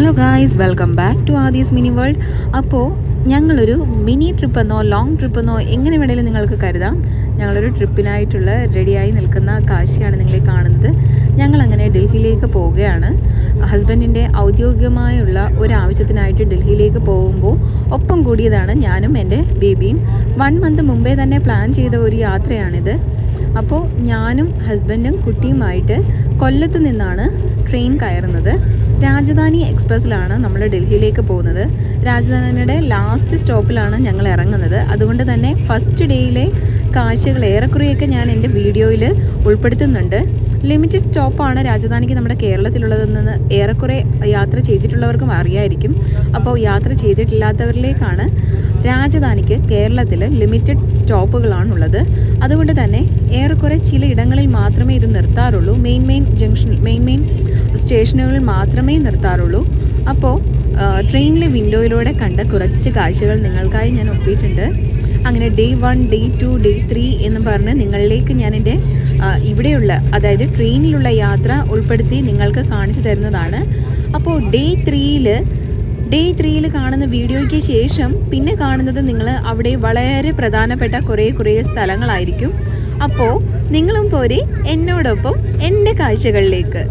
Hello guys, welcome back to Aadi's mini world. അപ്പോൾ ഞങ്ങളൊരു mini ട്രിപ്പെന്നോ long ട്രിപ്പെന്നോ എങ്ങനെ വേണമെങ്കിലും നിങ്ങൾക്ക് കരുതാം. ഞങ്ങളൊരു ട്രിപ്പിനായിട്ടുള്ള റെഡിയായി നിൽക്കുന്ന കാഴ്ചയാണ് നിങ്ങളീ കാണുന്നത്. ഞങ്ങളങ്ങനെ ഡൽഹിയിലേക്ക് പോവുകയാണ്. ഹസ്ബൻഡിൻ്റെ ഔദ്യോഗികമായുള്ള ഒരു ആവശ്യത്തിനായിട്ട് ഡൽഹിയിലേക്ക് പോകുമ്പോൾ ഒപ്പം കൂടിയതാണ് ഞാനും എൻ്റെ ബേബിയും. 1 മന്ത് മുമ്പേ തന്നെ പ്ലാൻ ചെയ്ത ഒരു യാത്രയാണിത്. അപ്പോൾ ഞാനും ഹസ്ബൻഡും കുട്ടിയുമായിട്ട് കൊല്ലത്ത് നിന്നാണ് ട്രെയിൻ കയറുന്നത്. രാജധാനി എക്സ്പ്രസ്സിലാണ് നമ്മൾ ഡൽഹിയിലേക്ക് പോകുന്നത്. രാജധാനിയുടെ ലാസ്റ്റ് സ്റ്റോപ്പിലാണ് ഞങ്ങൾ ഇറങ്ങുന്നത്. അതുകൊണ്ട് തന്നെ ഫസ്റ്റ് ഡേയിലെ കാഴ്ചകൾ ഏറെക്കുറെയൊക്കെ ഞാൻ എൻ്റെ വീഡിയോയിൽ ഉൾപ്പെടുത്തുന്നുണ്ട്. ലിമിറ്റഡ് സ്റ്റോപ്പാണ് രാജധാനിക്ക് നമ്മുടെ കേരളത്തിലുള്ളതെന്ന് ഏറെക്കുറെ യാത്ര ചെയ്തിട്ടുള്ളവർക്കും അറിയായിരിക്കും. അപ്പോൾ യാത്ര ചെയ്തിട്ടില്ലാത്തവരിലേക്കാണ് രാജധാനിക്ക് കേരളത്തിൽ ലിമിറ്റഡ് സ്റ്റോപ്പുകളാണുള്ളത്. അതുകൊണ്ട് തന്നെ ഏറെക്കുറെ ചില ഇടങ്ങളിൽ മാത്രമേ ഇത് നിർത്താറുള്ളൂ. മെയിൻ സ്റ്റേഷനുകളിൽ മാത്രമേ നിർത്താറുള്ളൂ. അപ്പോൾ ട്രെയിനിലെ വിൻഡോയിലൂടെ കണ്ട കുറച്ച് കാഴ്ചകൾ നിങ്ങൾക്കായി ഞാൻ ഒപ്പിയിട്ടുണ്ട്. അങ്ങനെ ഡേ 1, ഡേ 2, ഡേ 3 എന്ന് പറഞ്ഞ് നിങ്ങളിലേക്ക് ഞാൻ എൻ്റെ ഇവിടെയുള്ള, അതായത് ട്രെയിനിലുള്ള യാത്ര ഉൾപ്പെടുത്തി നിങ്ങൾക്ക് കാണിച്ചു തരുന്നതാണ്. അപ്പോൾ ഡേ 3യിൽ കാണുന്ന വീഡിയോയ്ക്ക് ശേഷം പിന്നെ കാണുന്നത് നിങ്ങൾ അവിടെ വളരെ പ്രധാനപ്പെട്ട കുറേ സ്ഥലങ്ങളായിരിക്കും. അപ്പോൾ നിങ്ങളും പോരെ എന്നോടൊപ്പം എൻ്റെ കാഴ്ചകളിലേക്ക്.